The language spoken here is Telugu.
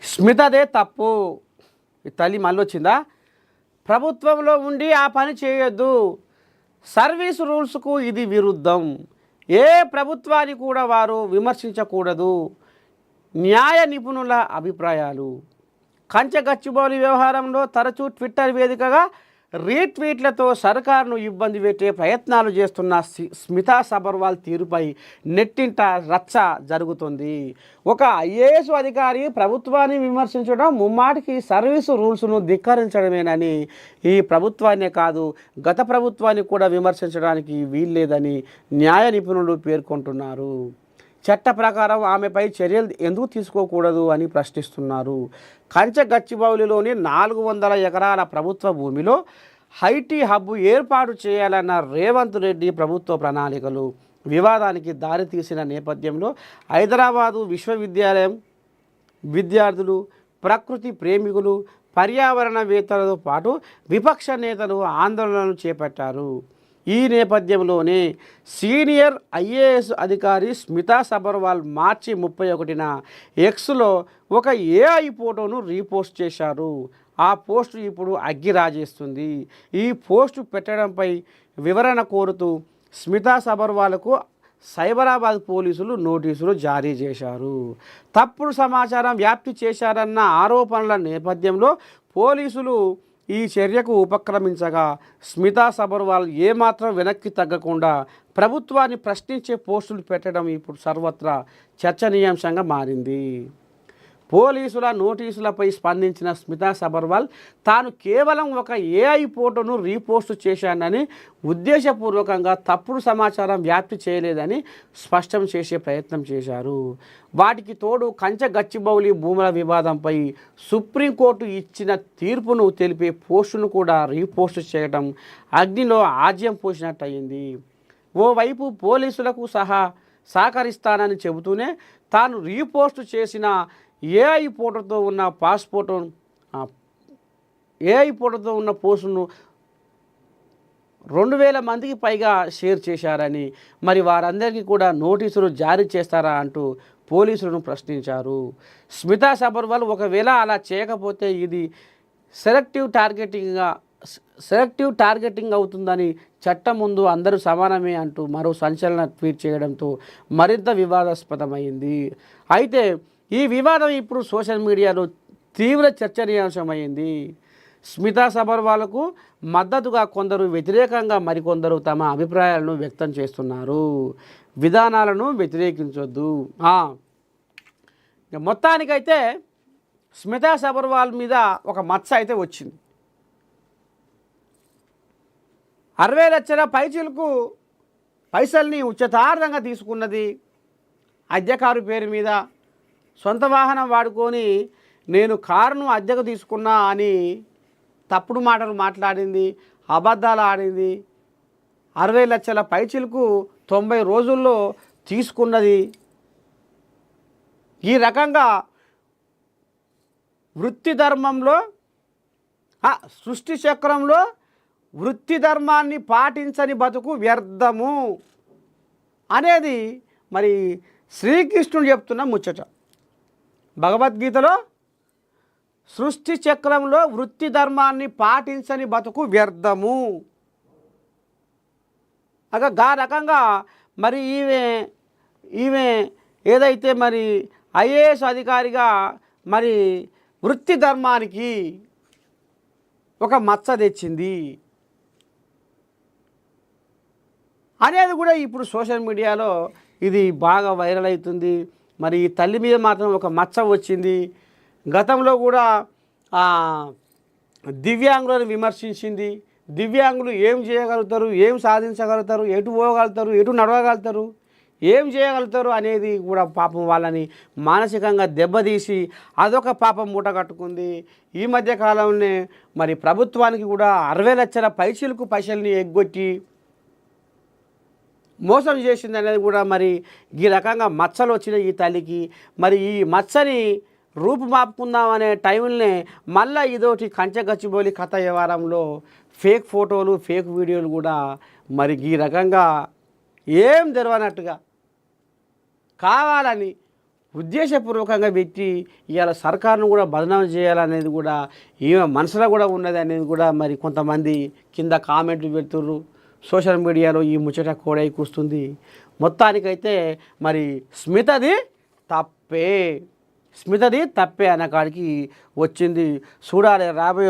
స్మితదే తప్పు. ఈ తల్లి మళ్ళీ వచ్చిందా? ప్రభుత్వంలో ఉండి ఆ పని చేయొద్దు. సర్వీస్ రూల్స్కు ఇది విరుద్ధం. ఏ ప్రభుత్వాన్ని కూడా వారు విమర్శించకూడదు. న్యాయ నిపుణుల అభిప్రాయాలు. కంచె గచ్చిబౌలి వ్యవహారంలో తరచూ ట్విట్టర్ వేదికగా రీట్వీట్లతో సర్కారును ఇబ్బంది పెట్టే ప్రయత్నాలు చేస్తున్న స్మితా సబర్వాల్ తీరుపై నెట్టింట రచ్చ జరుగుతుంది. ఒక ఐఏఎస్ అధికారి ప్రభుత్వాన్ని విమర్శించడం ముమ్మాటికి సర్వీసు రూల్స్ను ధిక్కరించడమేనని, ఈ ప్రభుత్వాన్నే కాదు గత ప్రభుత్వాన్ని కూడా విమర్శించడానికి వీల్లేదని న్యాయ నిపుణులు పేర్కొంటున్నారు. చట్ట ప్రకారం ఆమెపై చర్యలు ఎందుకు తీసుకోకూడదు అని ప్రశ్నిస్తున్నారు. కంచె గచ్చిబౌలిలోని 400 ఎకరాల ప్రభుత్వ భూమిలో ఐటీ హబ్ ఏర్పాటు చేయాలన్న రేవంత్ రెడ్డి ప్రభుత్వ ప్రణాళికలు వివాదానికి దారితీసిన నేపథ్యంలో హైదరాబాదు విశ్వవిద్యాలయం విద్యార్థులు, ప్రకృతి ప్రేమికులు, పర్యావరణవేత్తలతో పాటు విపక్ష నేతలు ఆందోళనలు చేపట్టారు. ఈ నేపథ్యంలోనే సీనియర్ ఐఏఎస్ అధికారి స్మితా సబర్వాల్ మార్చి 31న ఎక్స్లో ఒక ఏఐ ఫోటోను రీపోస్ట్ చేశారు. ఆ పోస్టు ఇప్పుడు అగ్గిరాజేస్తుంది. ఈ పోస్టు పెట్టడంపై వివరణ కోరుతూ స్మితా సబర్వాల్కు సైబరాబాద్ పోలీసులు నోటీసులు జారీ చేశారు. తప్పుడు సమాచారం వ్యాప్తి చేశారన్న ఆరోపణల నేపథ్యంలో పోలీసులు ఈ చర్యకు ఉపక్రమించగా స్మితా సబర్వాల్ ఏమాత్రం వెనక్కి తగ్గకుండా ప్రభుత్వాన్ని ప్రశ్నించే పోస్టులు పెట్టడం ఇప్పుడు సర్వత్రా చర్చనీయాంశంగా మారింది. పోలీసుల నోటీసులపై స్పందించిన స్మితా సబర్వాల్ తాను కేవలం ఒక ఏఐ ఫోటోను రీపోస్ట్ చేశానని, ఉద్దేశపూర్వకంగా తప్పుడు సమాచారం వ్యాప్తి చేయలేదని స్పష్టం చేసే ప్రయత్నం చేశారు. వాటికి తోడు కంచె గచ్చిబౌలి భూముల వివాదంపై సుప్రీంకోర్టు ఇచ్చిన తీర్పును తెలిపే పోస్టును కూడా రీపోస్ట్ చేయడం అగ్నిలో ఆజ్యం పోసినట్టయింది. ఓవైపు పోలీసులకు సహకరిస్తానని చెబుతూనే తాను రీపోస్ట్ చేసిన ఏఐ ఫోటోతో ఉన్న పోస్టును 2000 మందికి పైగా షేర్ చేశారని, మరి వారందరికీ కూడా నోటీసులు జారీ చేస్తారా అంటూ పోలీసులను ప్రశ్నించారు. స్మితా సబర్వాల్ ఒకవేళ అలా చేయకపోతే ఇది సెలెక్టివ్ టార్గెటింగ్ అవుతుందని, చట్టం ముందు అందరూ సమానమే అంటూ మరో సంచలన ట్వీట్ చేయడంతో మరింత వివాదాస్పదమైంది. అయితే ఈ వివాదం ఇప్పుడు సోషల్ మీడియాలో తీవ్ర చర్చనీయాంశమైంది. స్మితా సబర్వాల్కు మద్దతుగా కొందరు, వ్యతిరేకంగా మరికొందరు తమ అభిప్రాయాలను వ్యక్తం చేస్తున్నారు. విధానాలను వ్యతిరేకించొద్దు. మొత్తానికైతే స్మితా సబర్వాల్ మీద ఒక మచ్చ అయితే వచ్చింది. 60 లక్షల పైచిలకు పైసల్ని ఉచితార్థంగా తీసుకున్నది. అద్దెకారు పేరు మీద సొంత వాహనం వాడుకొని నేను కారును అద్దెకు తీసుకున్నా అని తప్పుడు మాటలు మాట్లాడింది, అబద్ధాలు ఆడింది. 60 లక్షల పైచిలకు 90 రోజుల్లో తీసుకున్నది. ఈ రకంగా వృత్తి ధర్మంలో, సృష్టి చక్రంలో వృత్తి ధర్మాన్ని పాటించని బతుకు వ్యర్థము అనేది మరి శ్రీకృష్ణుడు చెప్తున్న ముచ్చట. భగవద్గీతలో సృష్టి చక్రంలో వృత్తి ధర్మాన్ని పాటించని బతుకు వ్యర్థము. గా రకంగా మరి ఈమె ఏదైతే మరి ఐఏఎస్ అధికారిగా మరి వృత్తి ధర్మానికి ఒక మచ్చ తెచ్చింది అనేది కూడా ఇప్పుడు సోషల్ మీడియాలో ఇది బాగా వైరల్ అవుతుంది. మరి ఈ తల్లి మీద మాత్రం ఒక మచ్చ వచ్చింది. గతంలో కూడా దివ్యాంగులను విమర్శించింది. దివ్యాంగులు ఏం చేయగలుగుతారు, ఏం సాధించగలుగుతారు, ఎటు పోగలుగుతారు, ఎటు నడవగలుగుతారు, ఏం చేయగలుగుతారు అనేది కూడా పాపం వాళ్ళని మానసికంగా దెబ్బతీసి అదొక పాపం మూట కట్టుకుంది. ఈ మధ్య కాలంలోనే మరి ప్రభుత్వానికి కూడా 60 లక్షల పైసలకు పైసల్ని ఎగ్గొట్టి మోసం చేసింది అనేది కూడా మరి ఈ రకంగా మచ్చలు వచ్చిన ఈ తల్లికి మరి ఈ మచ్చని రూపుమాపుకుందామనే టైంలోనే మళ్ళీ ఇదోటి కంచె గచ్చిబౌలి కథ వ్యవహారంలో ఫేక్ ఫోటోలు, ఫేక్ వీడియోలు కూడా మరి ఈ రకంగా ఏం తెరవనట్టుగా కావాలని ఉద్దేశపూర్వకంగా పెట్టి ఇవాళ సర్కారును కూడా బదనాం చేయాలనేది కూడా ఈమె మనసులో కూడా ఉన్నది అనేది కూడా మరి కొంతమంది కింద కామెంట్లు పెడుతుర్రు. సోషల్ మీడియాలో ఈ ముచ్చట కోడై కూస్తుంది. మొత్తానికైతే మరి స్మితది తప్పే అన్న కాడికి వచ్చింది. చూడాలి రాబోయే